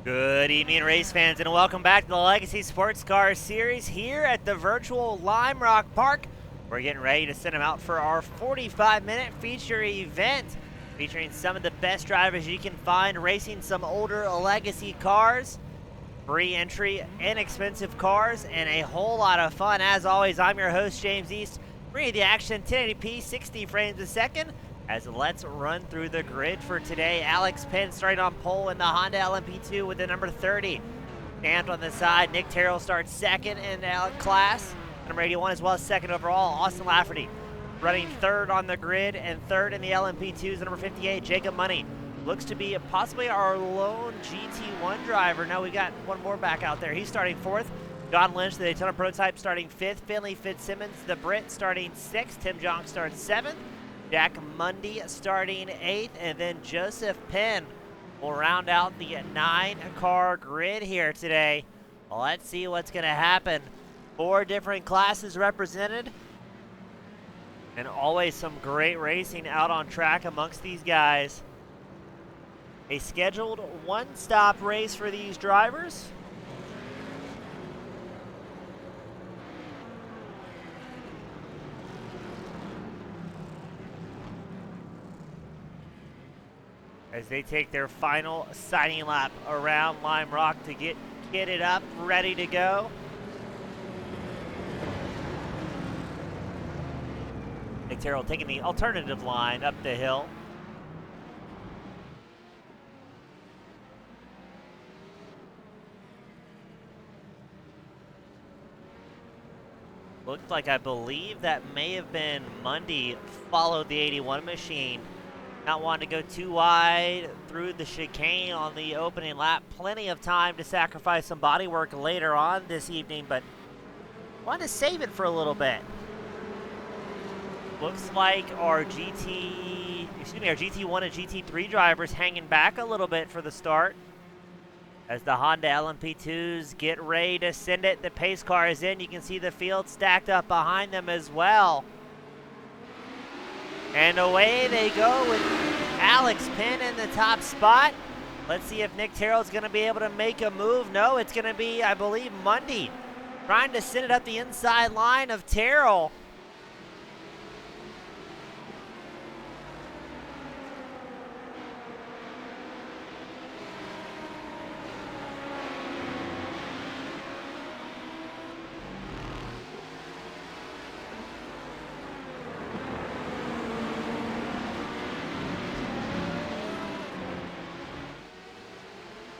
Good evening, race fans, and welcome back to the Legacy Sports Car Series here at the virtual Lime Rock Park. We're getting ready to send them out for our 45-minute feature event featuring some of the best drivers you can find racing some older Legacy cars, free entry, inexpensive cars, and a whole lot of fun. As always, I'm your host, James East, bringing the action 1080p, 60 frames a second. As let's run through the grid for today. Alex Penn starting on pole in the Honda LMP2 with the number 30. Stamped on the side, Nick Terrell starts second in the class. Number 81 as well as second overall. Austin Lafferty running third on the grid, and third in the LMP2 is number 58, Jacob Money. Looks to be possibly our lone GT1 driver. No, we got one more back out there. He's starting fourth. John Lynch, the Daytona prototype, starting fifth. Finley Fitzsimmons, the Brit, starting sixth. Tim Jonk starts seventh. Jack Mundy starting 8th, and then Joseph Penn will round out the 9-car grid here today. Well, let's see what's going to happen. 4 different classes represented, and always some great racing out on track amongst these guys. A scheduled one-stop race for these drivers. As they take their final signing lap around Lime Rock to get it up, ready to go. Nick Terrell taking the alternative line up the hill. Looked like, I believe that may have been Mundy followed the 81 machine. Not wanting to go too wide through the chicane on the opening lap. Plenty of time to sacrifice some body work later on this evening, but wanted to save it for a little bit. Looks like our GT1 and GT3 drivers hanging back a little bit for the start. As the Honda LMP2s get ready to send it, the pace car is in. You can see the field stacked up behind them as well. And away they go with Alex Penn in the top spot. Let's see if Nick Terrell is going to be able to make a move. No, it's going to be, I believe, Mundy trying to send it up the inside line of Terrell.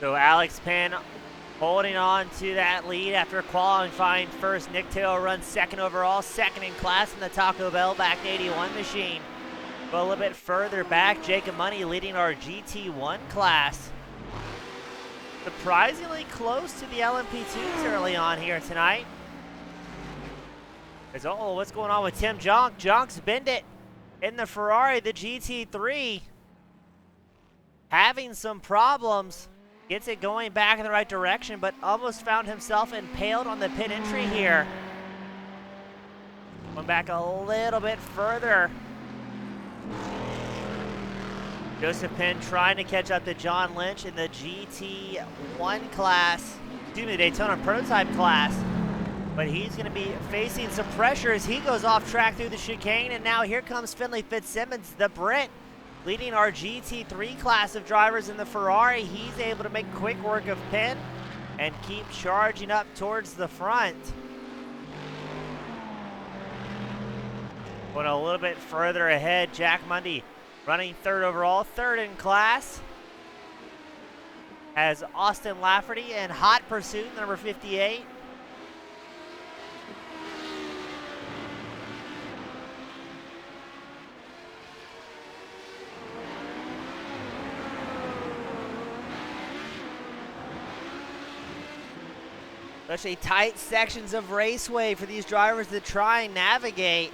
So Alex Penn holding on to that lead after qualifying first. Nick Terrell runs second overall, second in class in the Taco Bell backed 81 machine. Go a little bit further back, Jacob Money leading our GT1 class. Surprisingly close to the LMP2s early on here tonight. Oh, what's going on with Tim Jonk? Jonk's bend it in the Ferrari, the GT3. Having some problems. Gets it going back in the right direction, but almost found himself impaled on the pit entry here. Going back a little bit further. Joseph Penn trying to catch up to John Lynch in the GT1 class, excuse me, the Daytona prototype class. But he's going to be facing some pressure as he goes off track through the chicane, and now here comes Finley Fitzsimmons, the Brit, leading our GT3 class of drivers in the Ferrari. He's able to make quick work of Penn and keep charging up towards the front. Going a little bit further ahead, Jack Mundy running third overall, third in class. Has Austin Lafferty in hot pursuit, number 58. Especially tight sections of raceway for these drivers to try and navigate.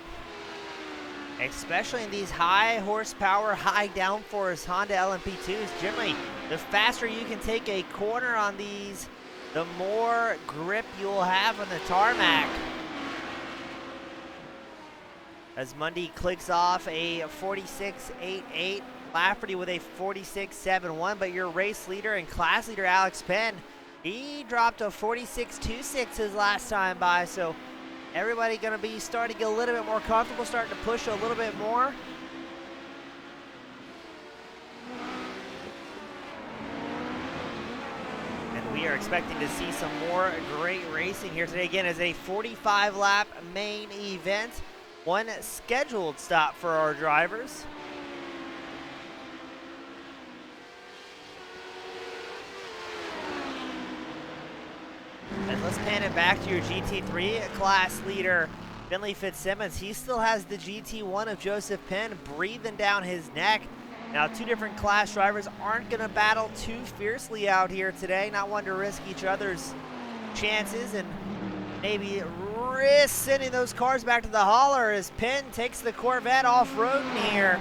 Especially in these high horsepower, high downforce Honda LMP2s. Generally, the faster you can take a corner on these, the more grip you'll have on the tarmac. As Mundy clicks off a 46.88 Lafferty with a 46.71, but your race leader and class leader, Alex Penn, he dropped a 46.26 his last time by, so everybody going to be starting to get a little bit more comfortable, starting to push a little bit more. And we are expecting to see some more great racing here today. Again, as a 45-lap main event, one scheduled stop for our drivers. And let's pan it back to your GT3 class leader, Finley Fitzsimmons. He still has the GT1 of Joseph Penn breathing down his neck. Now, two different class drivers aren't going to battle too fiercely out here today. Not one to risk each other's chances and maybe risk sending those cars back to the hauler as Penn takes the Corvette off-roading here.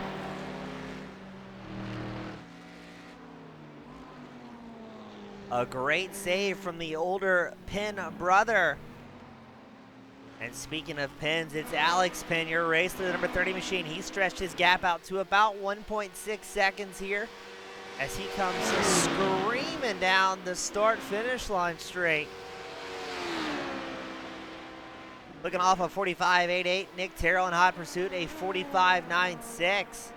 A great save from the older Penn brother. And speaking of Penns, it's Alex Penn, your race leader, number 30 machine. He stretched his gap out to about 1.6 seconds here as he comes screaming down the start-finish line straight. Looking off a 45.88, Nick Terrell in hot pursuit, a 45.96.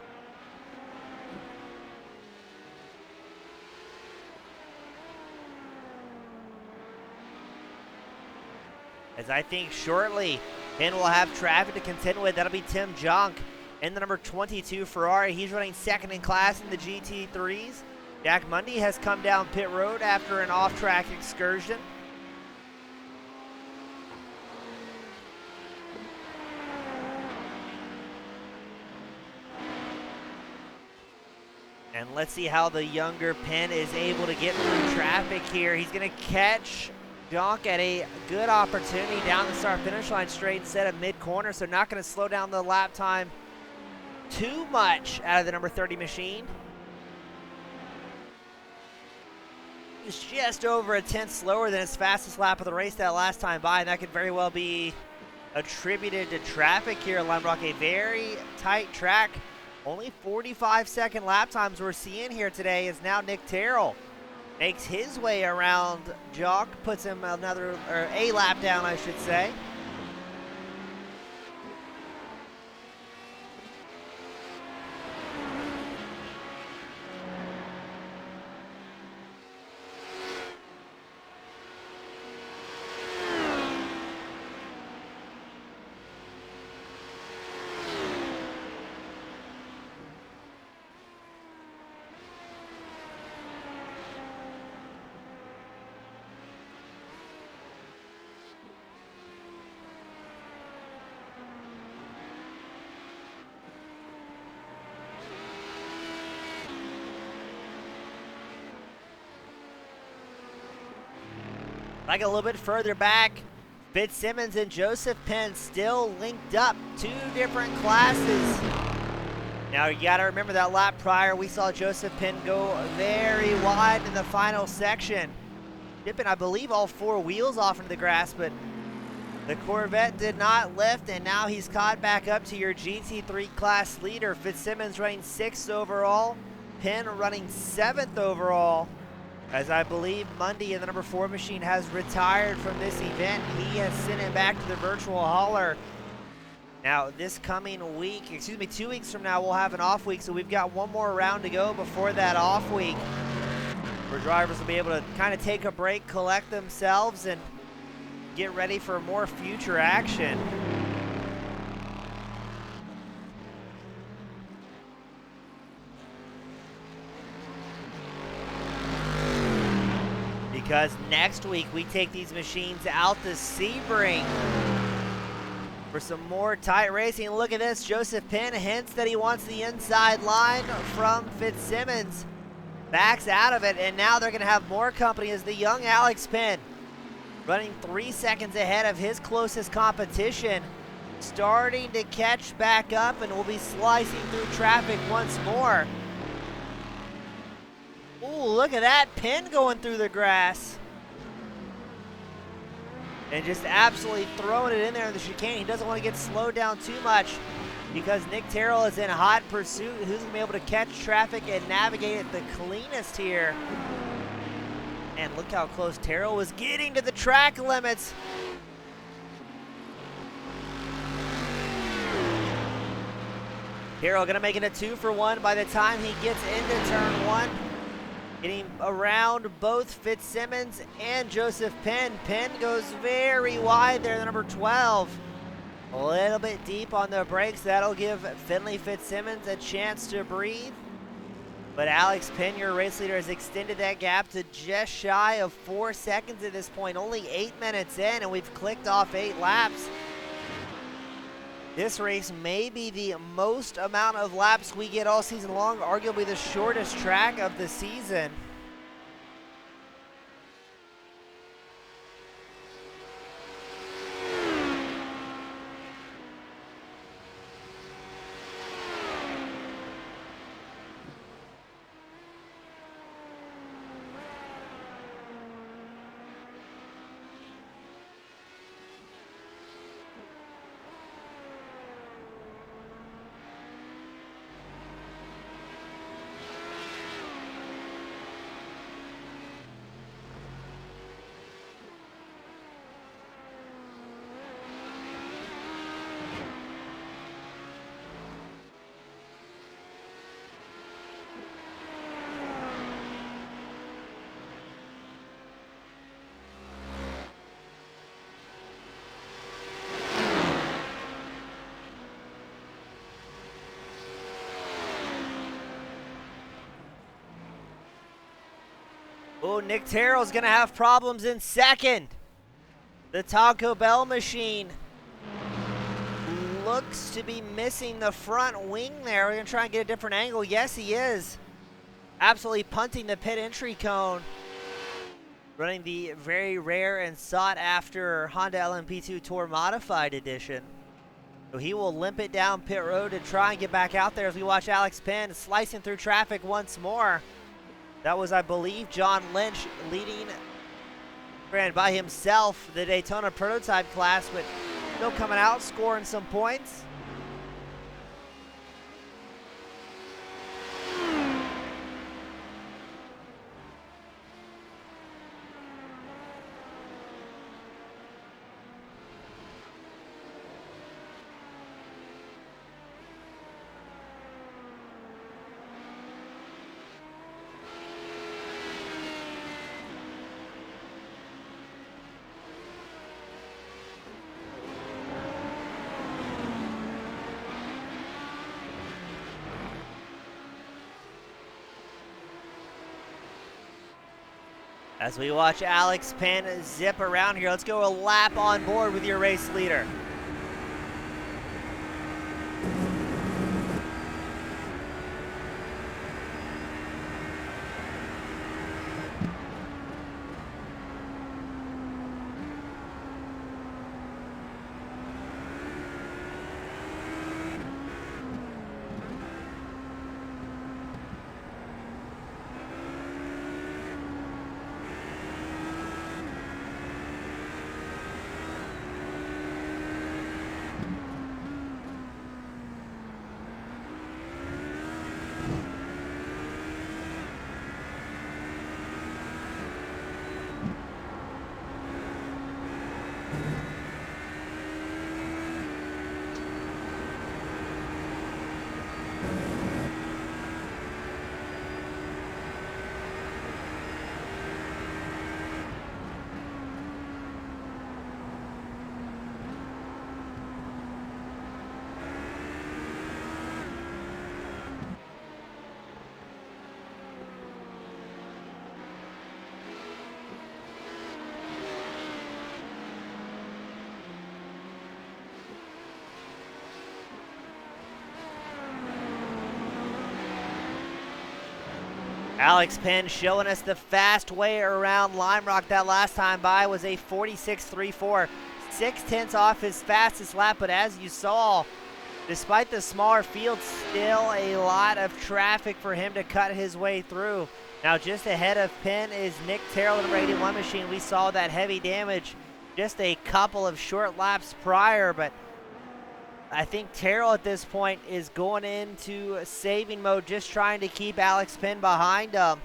As I think shortly, Penn will have traffic to contend with. That'll be Tim Junk in the number 22 Ferrari. He's running second in class in the GT3s. Jack Mundy has come down pit road after an off-track excursion. And let's see how the younger Penn is able to get through traffic here. He's going to catch Junk at a good opportunity down the start-finish line straight instead of mid-corner, so not going to slow down the lap time too much out of the number 30 machine. He's just over a tenth slower than his fastest lap of the race that last time by, and that could very well be attributed to traffic here at Lime Rock. A very tight track. Only 45-second lap times we're seeing here today is now Nick Terrell makes his way around Jock, puts him a lap down, I should say. I get a little bit further back, Fitzsimmons and Joseph Penn still linked up, two different classes. Now you gotta remember that lap prior, we saw Joseph Penn go very wide in the final section, dipping, I believe, all four wheels off into the grass, but the Corvette did not lift, and now he's caught back up to your GT3 class leader. Fitzsimmons running 6th overall, Penn running 7th overall. As I believe Mundy in the number 4 machine has retired from this event. He has sent it back to the virtual hauler. Now this coming week, 2 weeks from now, we'll have an off week, so we've got one more round to go before that off week, where drivers will be able to kind of take a break, collect themselves, and get ready for more future action. Because next week we take these machines out to Sebring for some more tight racing. Look at this, Joseph Penn hints that he wants the inside line from Fitzsimmons. Backs out of it, and now they're gonna have more company as the young Alex Penn, running 3 seconds ahead of his closest competition, starting to catch back up and will be slicing through traffic once more. Ooh, look at that, Penn going through the grass. And just absolutely throwing it in there in the chicane. He doesn't want to get slowed down too much. because Nick Terrell is in hot pursuit. Who's going to be able to catch traffic and navigate it the cleanest here? And look how close Terrell was getting to the track limits. Terrell going to make it a 2-for-1 by the time he gets into turn 1. Getting around both Fitzsimmons and Joseph Penn. Penn goes very wide there, the number 12. A little bit deep on the brakes. That'll give Finley Fitzsimmons a chance to breathe. But Alex Penn, your race leader, has extended that gap to just shy of 4 seconds at this point. Only 8 minutes in, and we've clicked off 8 laps. This race may be the most amount of laps we get all season long, arguably the shortest track of the season. Oh, Nick Terrell's going to have problems in second. The Taco Bell machine looks to be missing the front wing there. We're going to try and get a different angle. Yes, he is. Absolutely punting the pit entry cone. Running the very rare and sought after Honda LMP2 Tour Modified Edition. So he will limp it down pit road and try and get back out there as we watch Alex Penn slicing through traffic once more. That was, I believe, John Lynch leading, ran by himself, the Daytona prototype class, but still coming out, scoring some points. As we watch Alex Penn zip around here, let's go a lap on board with your race leader. Alex Penn showing us the fast way around Lime Rock. That last time by was a 46.34, 0.6 off his fastest lap. But as you saw, despite the smaller field, still a lot of traffic for him to cut his way through. Now just ahead of Penn is Nick Terrell in the 81 machine. We saw that heavy damage just a couple of short laps prior, but I think Terrell at this point is going into saving mode, just trying to keep Alex Penn behind him,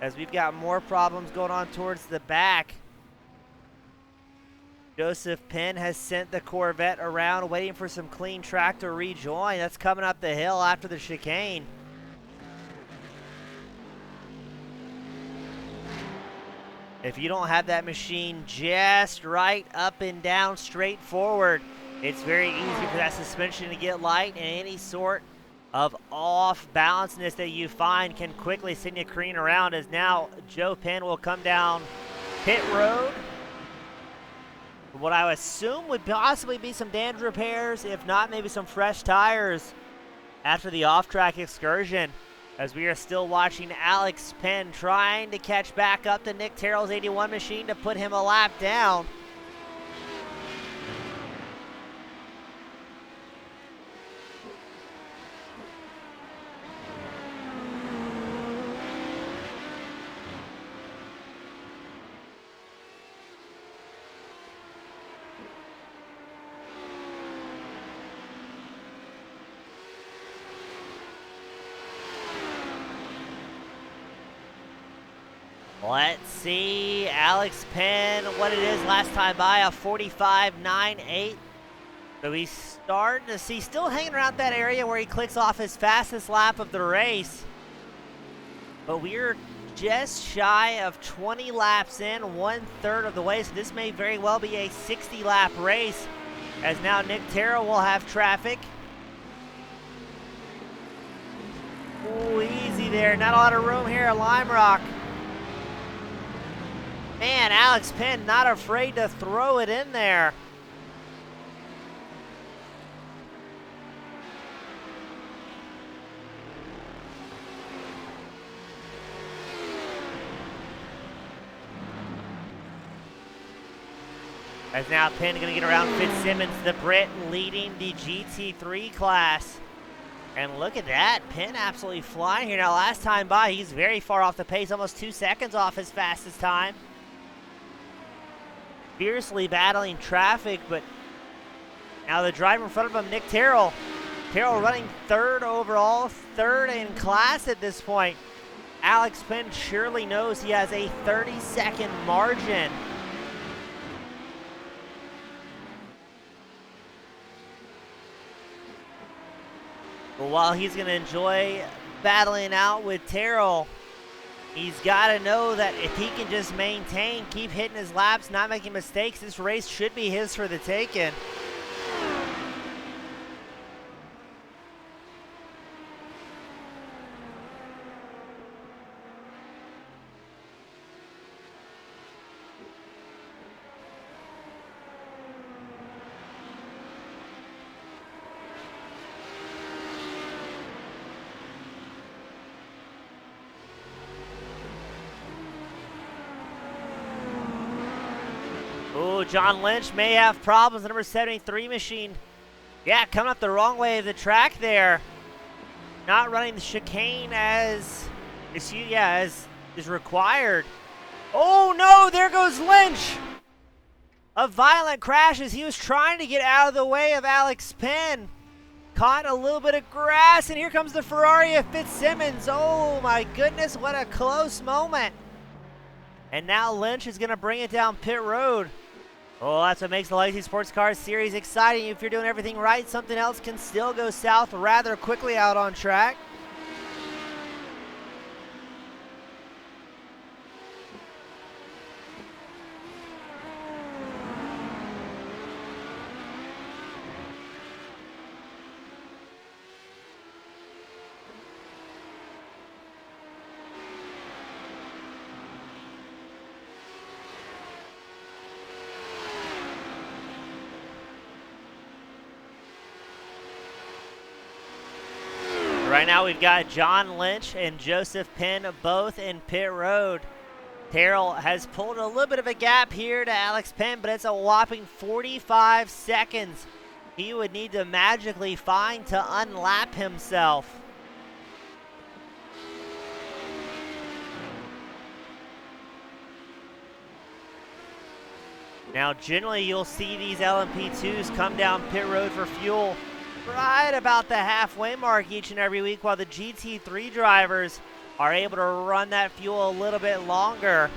as we've got more problems going on towards the back. Joseph Penn has sent the Corvette around, waiting for some clean track to rejoin. That's coming up the hill after the chicane. If you don't have that machine just right, up and down, straight forward, it's very easy for that suspension to get light, and any sort of off-balanceness that you find can quickly send you careening around, as now Joe Penn will come down pit road. What I would assume would possibly be some damage repairs, if not maybe some fresh tires after the off-track excursion, as we are still watching Alex Penn trying to catch back up to Nick Terrell's 81 machine to put him a lap down. Let's see, Alex Penn, what it is last time by, a 45.98. So he's starting to see, still hanging around that area where he clicks off his fastest lap of the race. But we're just shy of 20 laps in, 1/3 of the way, so this may very well be a 60-lap race, as now Nick Terrell will have traffic. Ooh, easy there, not a lot of room here at Lime Rock. Man, Alex Penn not afraid to throw it in there. As now Penn going to get around Fitzsimmons, the Brit, leading the GT3 class. And look at that, Penn absolutely flying here. Now last time by, he's very far off the pace, almost 2 seconds off his fastest time. Fiercely battling traffic, but now the driver in front of him, Nick Terrell. Terrell running 3rd overall, 3rd in class at this point. Alex Penn surely knows he has a 30-second margin. But while he's going to enjoy battling out with Terrell, he's got to know that if he can just maintain, keep hitting his laps, not making mistakes, this race should be his for the taking. Ooh, John Lynch may have problems. The number 73 machine, yeah, coming up the wrong way of the track there. Not running the chicane as is required. Oh no, there goes Lynch. A violent crash as he was trying to get out of the way of Alex Penn. Caught a little bit of grass, and here comes the Ferrari of Fitzsimmons. Oh my goodness, what a close moment. And now Lynch is going to bring it down pit road. Oh, that's what makes the Legacy Sports Cars Series exciting. If you're doing everything right, something else can still go south rather quickly out on track. Right now we've got John Lynch and Joseph Penn both in pit road. Terrell has pulled a little bit of a gap here to Alex Penn, but it's a whopping 45 seconds he would need to magically find to unlap himself. Now generally you'll see these LMP2s come down pit road for fuel right about the halfway mark each and every week, while the GT3 drivers are able to run that fuel a little bit longer.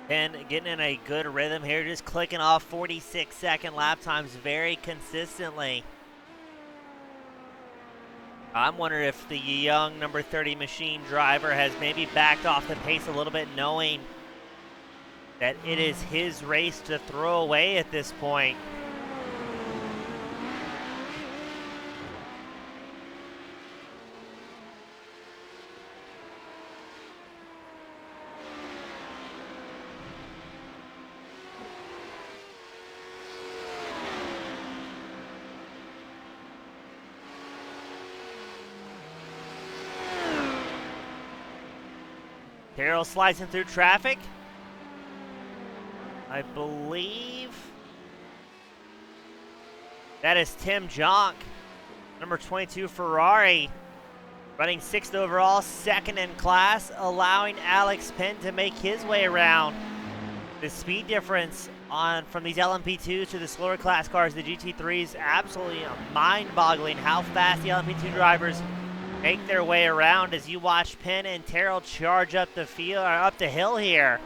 And getting in a good rhythm here, just clicking off 46-second lap times very consistently. I'm wondering if the young number 30 machine driver has maybe backed off the pace a little bit, knowing that it is his race to throw away at this point. Terrell slicing through traffic. I believe that is Tim Jonk, number 22 Ferrari, running 6th overall, 2nd in class, allowing Alex Penn to make his way around. The speed difference from these LMP2s to the slower class cars, the GT3s, absolutely mind-boggling how fast the LMP2 drivers make their way around as you watch Penn and Terrell charge up the field, or up the hill here.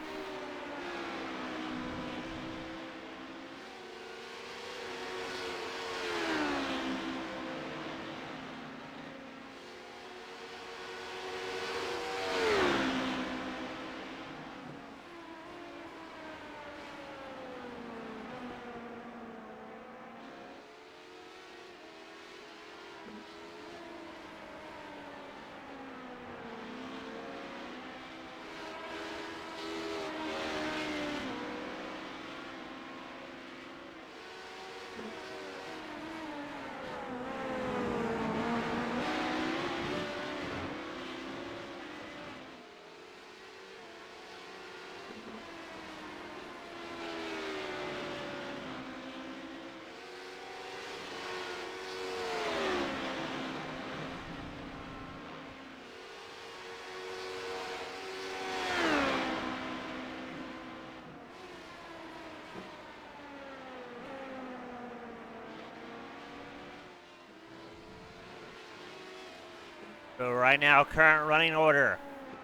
So right now, current running order: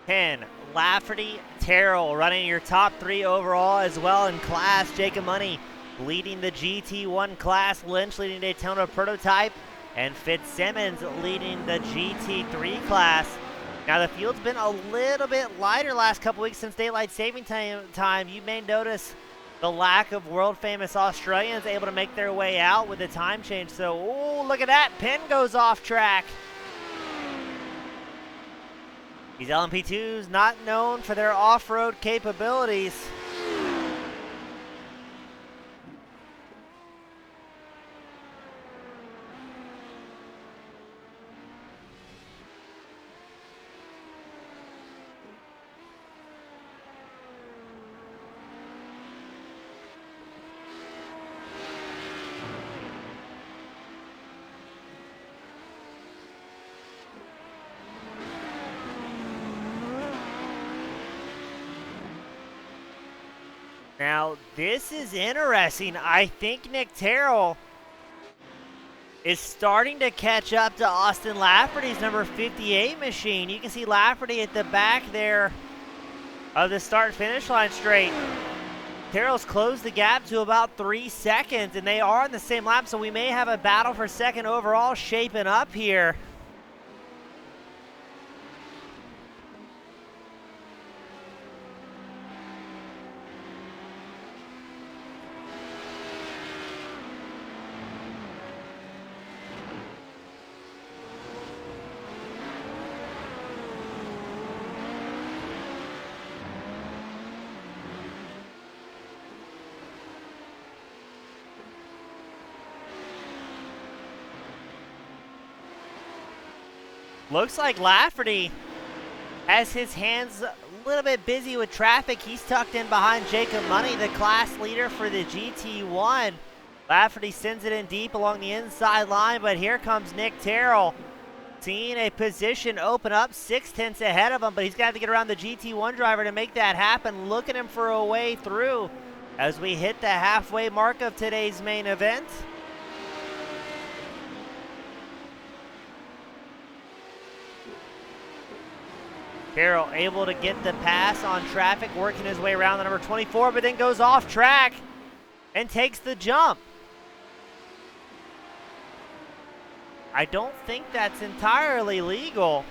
Penn, Lafferty, Terrell running your top 3 overall as well in class. Jacob Money leading the GT1 class, Lynch leading Daytona Prototype, and Fitzsimmons leading the GT3 class. Now the field's been a little bit lighter last couple weeks since daylight saving time. You may notice the lack of world famous Australians able to make their way out with the time change. So, oh, look at that, Penn goes off track. These LMP2s not known for their off-road capabilities. Now, this is interesting. I think Nick Terrell is starting to catch up to Austin Lafferty's number 58 machine. You can see Lafferty at the back there of the start-finish line straight. Terrell's closed the gap to about 3 seconds, and they are on the same lap, so we may have a battle for second overall shaping up here. Looks like Lafferty has his hands a little bit busy with traffic. He's tucked in behind Jacob Money, the class leader for the GT1. Lafferty sends it in deep along the inside line, but here comes Nick Terrell. Seeing a position open up, 6/10 ahead of him, but he's got to get around the GT1 driver to make that happen. Looking him for a way through as we hit the halfway mark of today's main event. Terrell able to get the pass on traffic, working his way around the number 24, but then goes off track and takes the jump. I don't think that's entirely legal.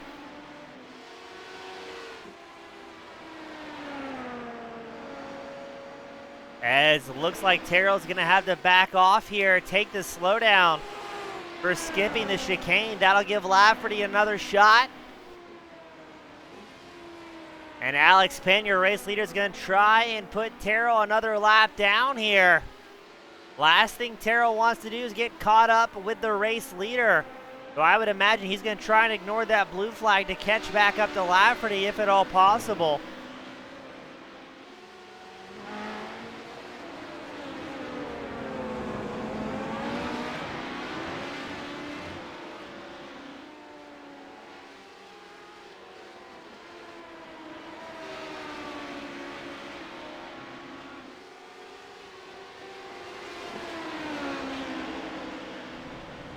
As it looks like Terrell's going to have to back off here, take the slowdown for skipping the chicane. That'll give Lafferty another shot. And Alex Penn, your race leader, is going to try and put Terrell another lap down here. Last thing Terrell wants to do is get caught up with the race leader. So I would imagine he's going to try and ignore that blue flag to catch back up to Lafferty if at all possible.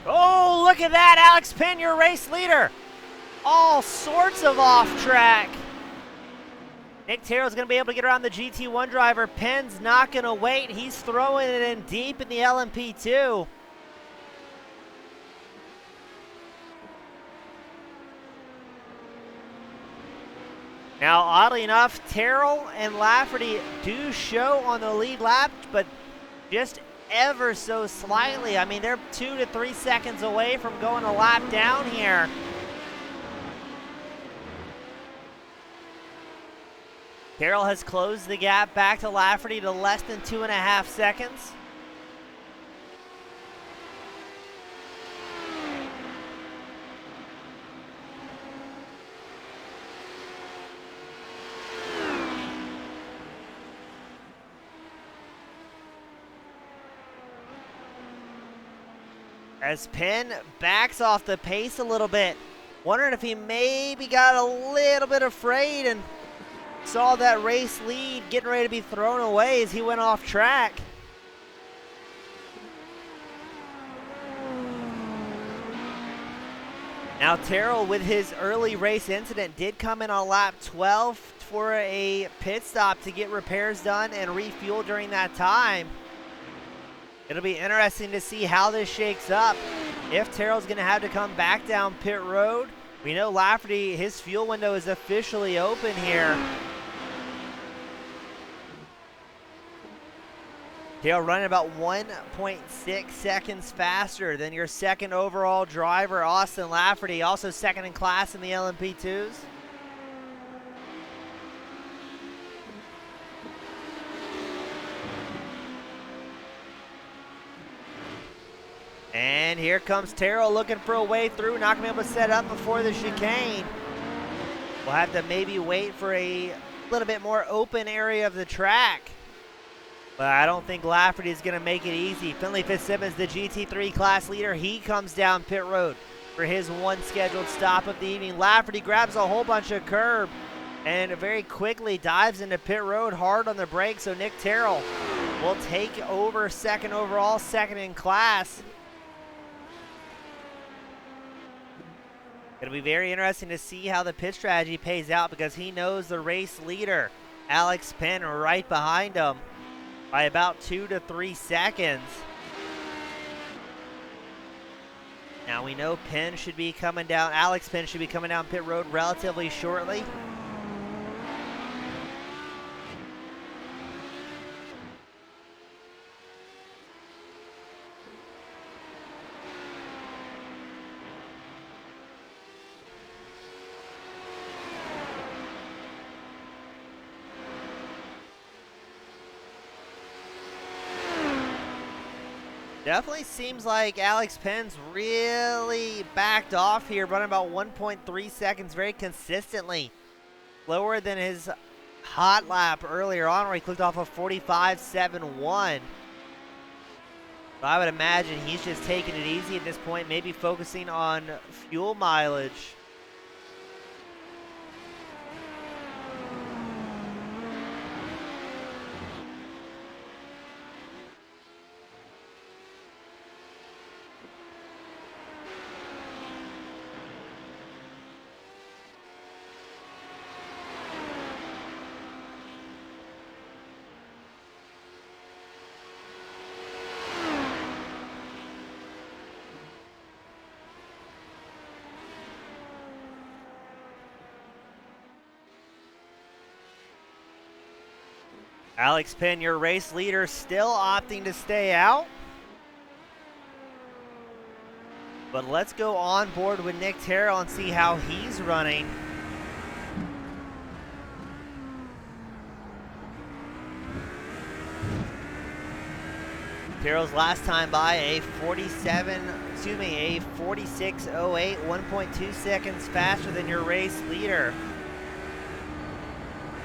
Oh, look at that, Alex Penn, your race leader. All sorts of off track. Nick Terrell's going to be able to get around the GT1 driver. Penn's not going to wait. He's throwing it in deep in the LMP2. Now, oddly enough, Terrell and Lafferty do show on the lead lap, but just ever so slightly. I mean, they're 2 to 3 seconds away from going a lap down here. Terrell has closed the gap back to Lafferty to less than 2.5 seconds. As Penn backs off the pace a little bit, wondering if he maybe got a little bit afraid and saw that race lead getting ready to be thrown away as he went off track. Now Terrell, with his early race incident, did come in on lap 12 for a pit stop to get repairs done and refuel during that time. It'll be interesting to see how this shakes up. If Terrell's going to have to come back down pit road, we know Lafferty, his fuel window is officially open here. Terrell running about 1.6 seconds faster than your second overall driver, Austin Lafferty, also second in class in the LMP2s. And here comes Terrell looking for a way through, not going to be able to set up before the chicane. We'll have to maybe wait for a little bit more open area of the track. But I don't think Lafferty is going to make it easy. Finley Fitzsimmons, the GT3 class leader, he comes down pit road for his one scheduled stop of the evening. Lafferty grabs a whole bunch of curb and very quickly dives into pit road hard on the brakes. So Nick Terrell will take over second overall, second in class. It'll be very interesting to see how the pit strategy pays out because he knows the race leader, Alex Penn, right behind him by about 2 to 3 seconds. Now we know Penn should be coming down, Alex Penn should be coming down pit road relatively shortly. Definitely seems like Alex Penn's really backed off here, running about 1.3 seconds very consistently. Lower than his hot lap earlier on where he clicked off a 45.71. So I would imagine he's just taking it easy at this point, maybe focusing on fuel mileage. Alex Penn, your race leader, still opting to stay out. But let's go on board with Nick Terrell and see how he's running. Terrell's last time by a 46.08, 1.2 seconds faster than your race leader.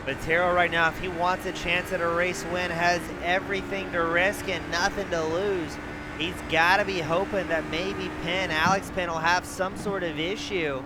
But Terrell right now, if he wants a chance at a race win, has everything to risk and nothing to lose. He's got to be hoping that maybe Alex Penn will have some sort of issue.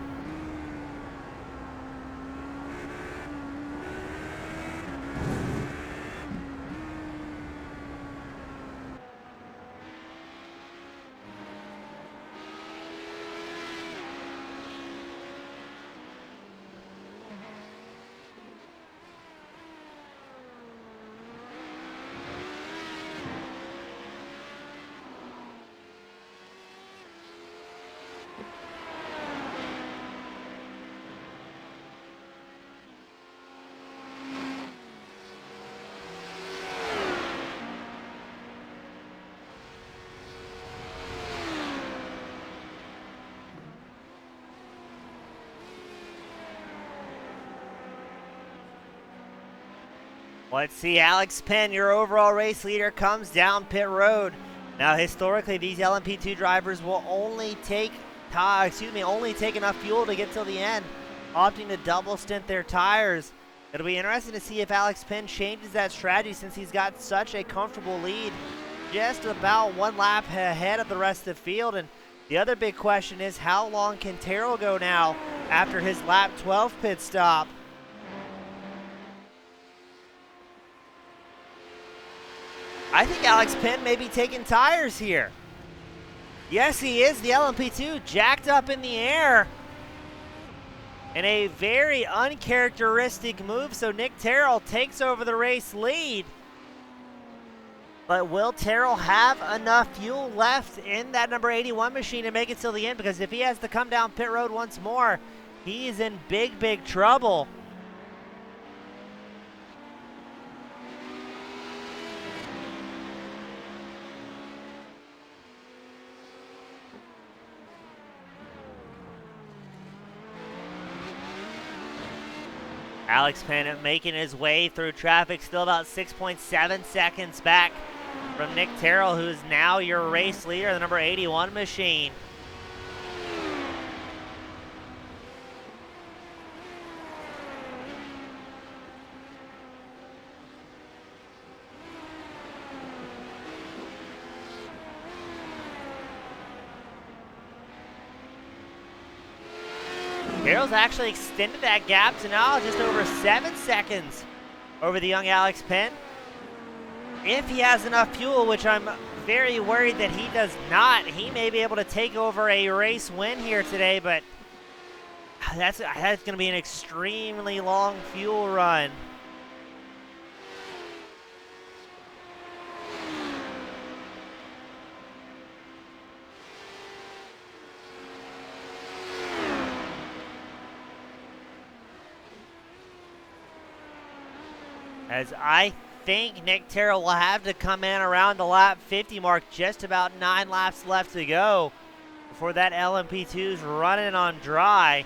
Let's see, Alex Penn, your overall race leader, comes down pit road. Now, historically, these LMP2 drivers will only take enough fuel to get till the end, opting to double stint their tires. It'll be interesting to see if Alex Penn changes that strategy since he's got such a comfortable lead, just about one lap ahead of the rest of the field. And the other big question is, how long can Terrell go now after his lap 12 pit stop? I think Alex Penn may be taking tires here. Yes, he is. The LMP2 jacked up in the air in a very uncharacteristic move, so Nick Terrell takes over the race lead. But will Terrell have enough fuel left in that number 81 machine to make it till the end? Because if he has to come down pit road once more, he is in big, big trouble. Alex Penn making his way through traffic, still about 6.7 seconds back from Nick Terrell, who is now your race leader, the number 81 machine. Terrell's actually extended that gap to now just over 7 seconds over the young Alex Penn. If he has enough fuel, which I'm very worried that he does not, he may be able to take over a race win here today, but that's going to be an extremely long fuel run. As I think Nick Terrell will have to come in around the lap 50 mark, just about 9 laps left to go before that LMP2's running on dry.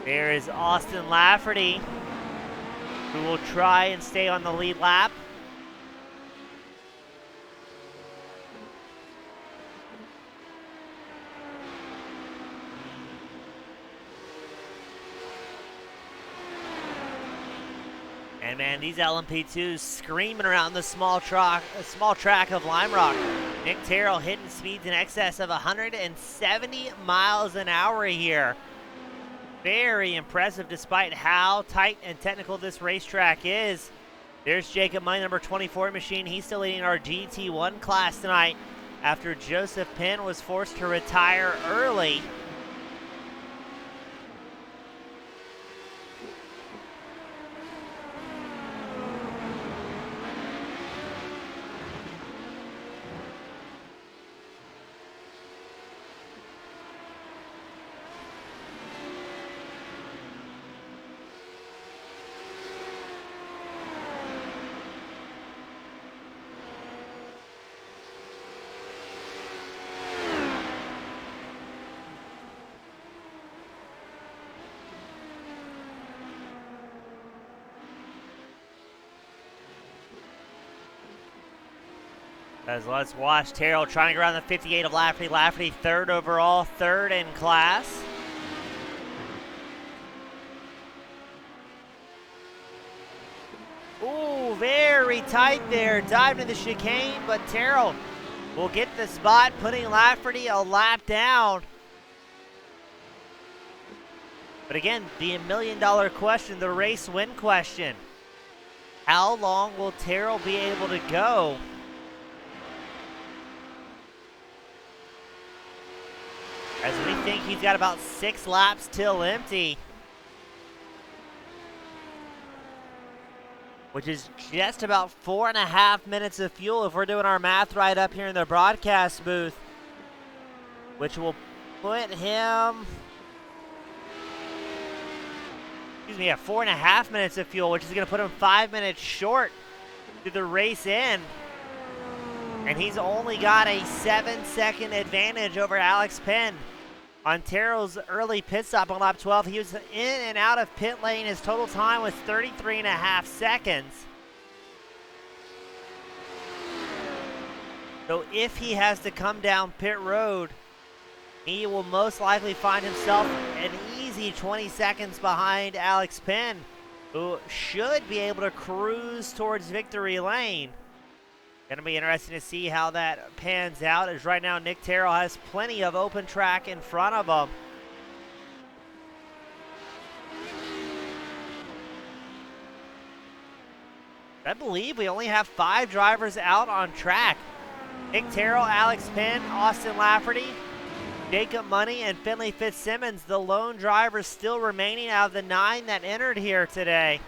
There is Austin Lafferty, who will try and stay on the lead lap. And man, these LMP2s screaming around the small track of Lime Rock. Nick Terrell hitting speeds in excess of 170 miles an hour here. Very impressive despite how tight and technical this racetrack is. There's Jacob Money, number 24 machine. He's still leading our GT1 class tonight after Joseph Penn was forced to retire early. As let's watch Terrell trying to go around the 58 of Lafferty. Lafferty third overall, third in class. Ooh, very tight there. Dived into the chicane, but Terrell will get the spot, putting Lafferty a lap down. But again, the $1 million question, the race win question. How long will Terrell be able to go? As we think he's got about 6 laps till empty. Which is just about 4.5 minutes of fuel if we're doing our math right up here in the broadcast booth. Which will put him, at 4.5 minutes of fuel, which is going to put him 5 minutes short to the race end. And he's only got a 7-second advantage over Alex Penn. On Terrell's early pit stop on lap 12, he was in and out of pit lane. His total time was 33.5 seconds. So if he has to come down pit road, he will most likely find himself an easy 20 seconds behind Alex Penn, who should be able to cruise towards victory lane. Going to be interesting to see how that pans out, as right now Nick Terrell has plenty of open track in front of him. I believe we only have 5 drivers out on track. Nick Terrell, Alex Penn, Austin Lafferty, Jacob Money, and Finley Fitzsimmons, the lone drivers still remaining out of the 9 that entered here today.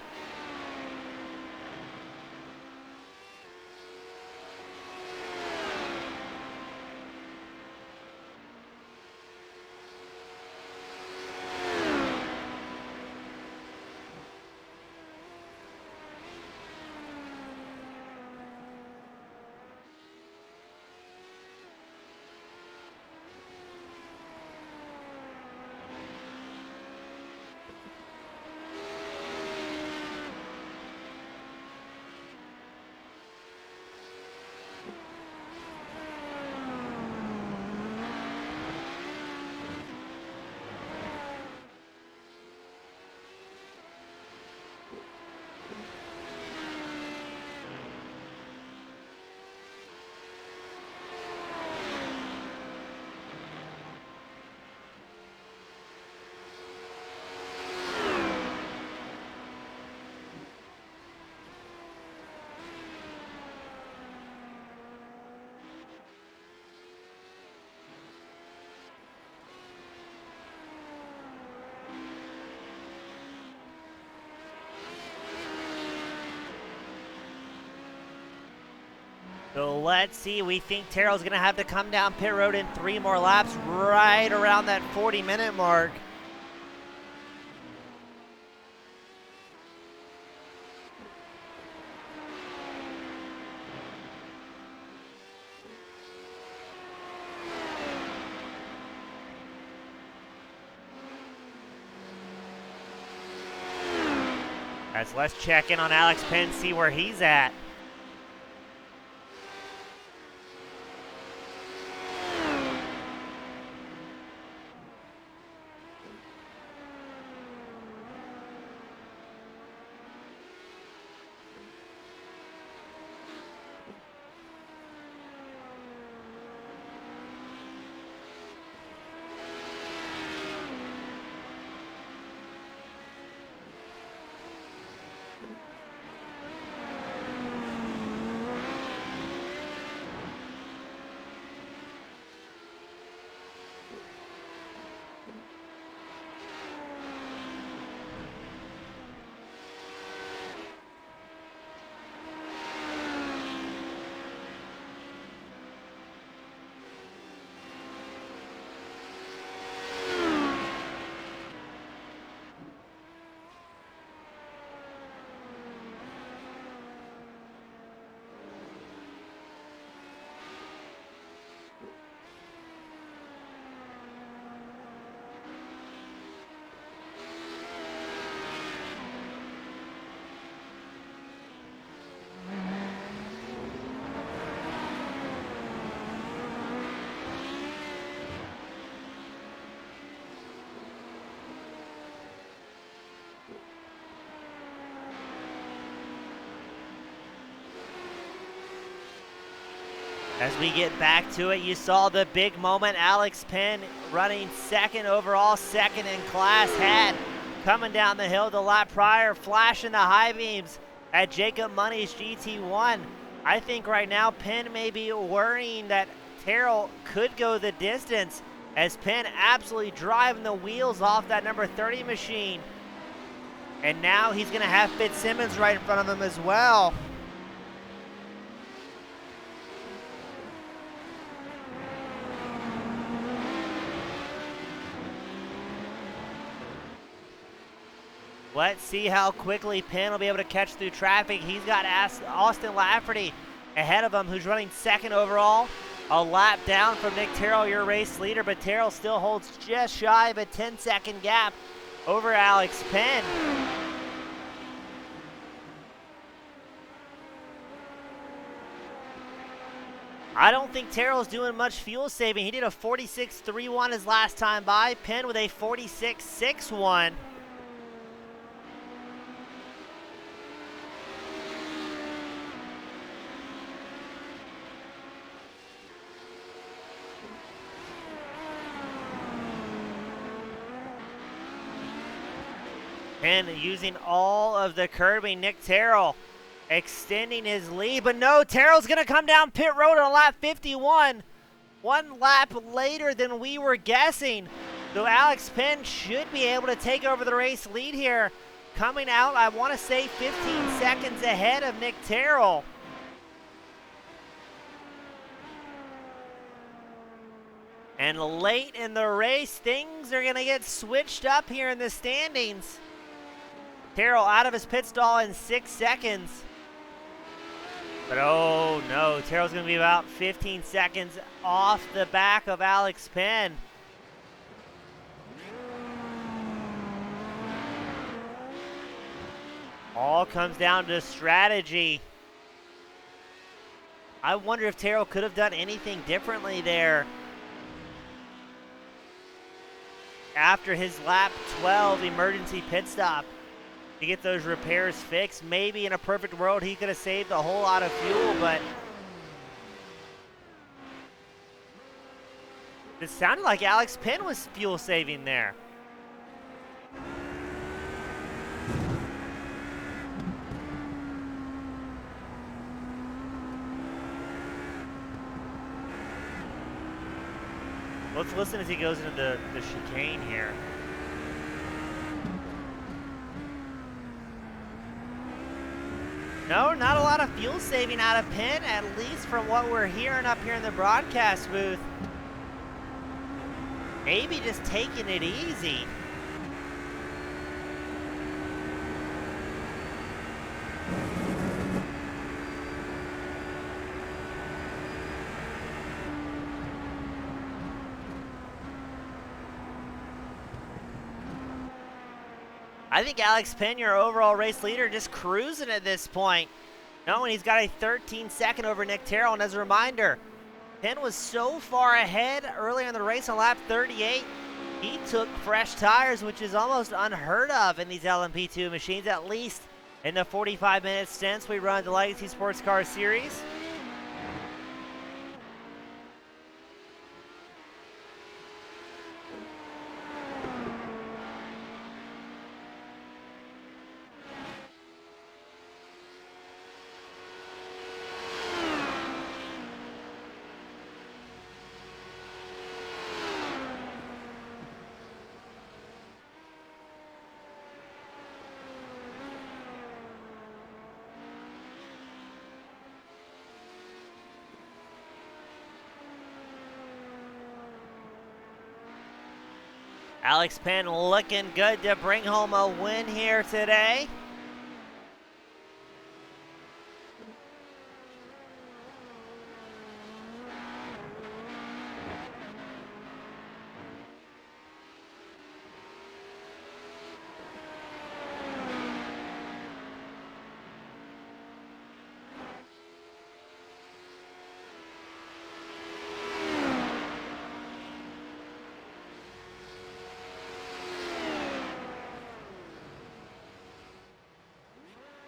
So let's see, we think Terrell's going to have to come down pit road in 3 more laps, right around that 40-minute mark. As let's check in on Alex Penn, see where he's at. As we get back to it, you saw the big moment. Alex Penn running second overall, second in class, had coming down the hill the lap prior, flashing the high beams at Jacob Money's GT1. I think right now Penn may be worrying that Terrell could go the distance, as Penn absolutely driving the wheels off that number 30 machine. And now he's going to have Fitzsimmons right in front of him as well. Let's see how quickly Penn will be able to catch through traffic. He's got Austin Lafferty ahead of him, who's running second overall. A lap down from Nick Terrell, your race leader, but Terrell still holds just shy of a 10-second gap over Alex Penn. I don't think Terrell's doing much fuel saving. He did a 46.31 his last time by. Penn with a 46.61. Penn using all of the curbing. Nick Terrell extending his lead, but no, Terrell's going to come down pit road on lap 51. One lap later than we were guessing. So Alex Penn should be able to take over the race lead here. Coming out, I want to say 15 seconds ahead of Nick Terrell. And late in the race, things are going to get switched up here in the standings. Terrell out of his pit stall in 6 seconds. But oh no, Terrell's going to be about 15 seconds off the back of Alex Penn. All comes down to strategy. I wonder if Terrell could have done anything differently there. After his lap 12 emergency pit stop to get those repairs fixed. Maybe in a perfect world he could have saved a whole lot of fuel, but it sounded like Alex Penn was fuel saving there. Let's listen as he goes into the chicane here. No, not a lot of fuel saving out of Penn, at least from what we're hearing up here in the broadcast booth. Maybe just taking it easy. I think Alex Penn, your overall race leader, just cruising at this point, knowing he's got a 13-second over Nick Terrell. And as a reminder, Penn was so far ahead earlier in the race on lap 38, he took fresh tires, which is almost unheard of in these LMP2 machines, at least in the 45 minutes since we run the Legacy Sports Car Series. Alex Penn looking good to bring home a win here today.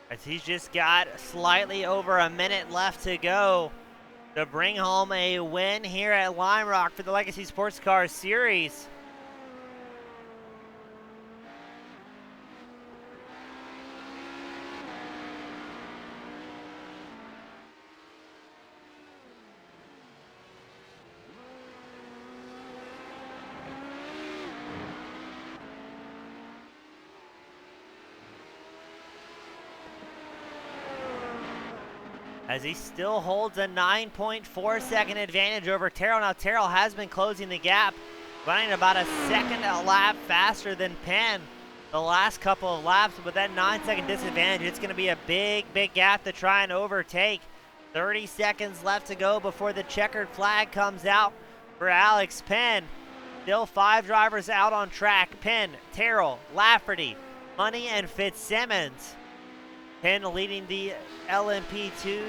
As he's just got slightly over a minute left to go to bring home a win here at Lime Rock for the Legacy Sports Car Series. As he still holds a 9.4 second advantage over Terrell. Now Terrell has been closing the gap, running about a second a lap faster than Penn the last couple of laps. With that 9-second disadvantage, it's going to be a big gap to try and overtake. 30 seconds left to go before the checkered flag comes out for Alex Penn. Still 5 drivers out on track: Penn, Terrell, Lafferty, Money, and Fitzsimmons. Penn leading the LMP2s,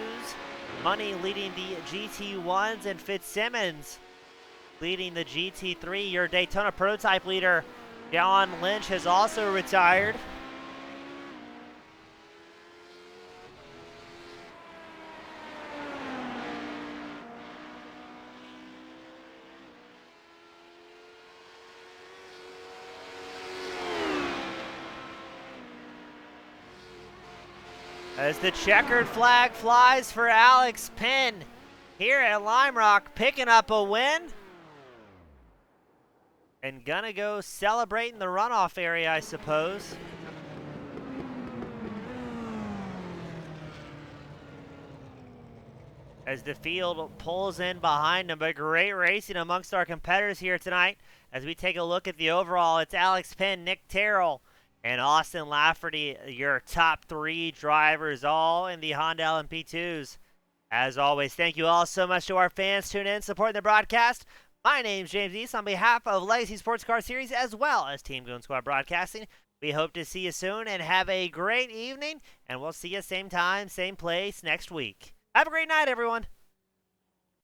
Money leading the GT1s, and Fitzsimmons leading the GT3. Your Daytona prototype leader, John Lynch, has also retired. As the checkered flag flies for Alex Penn here at Lime Rock, picking up a win. And gonna go celebrate in the runoff area, I suppose. As the field pulls in behind him, but great racing amongst our competitors here tonight. As we take a look at the overall, it's Alex Penn, Nick Terrell, and Austin Lafferty, your top 3 drivers, all in the Honda LMP2s. As always, thank you all so much to our fans tuning in, supporting the broadcast. My name's James East on behalf of Legacy Sports Car Series as well as Team Goon Squad Broadcasting. We hope to see you soon and have a great evening, and we'll see you same time, same place next week. Have a great night, everyone.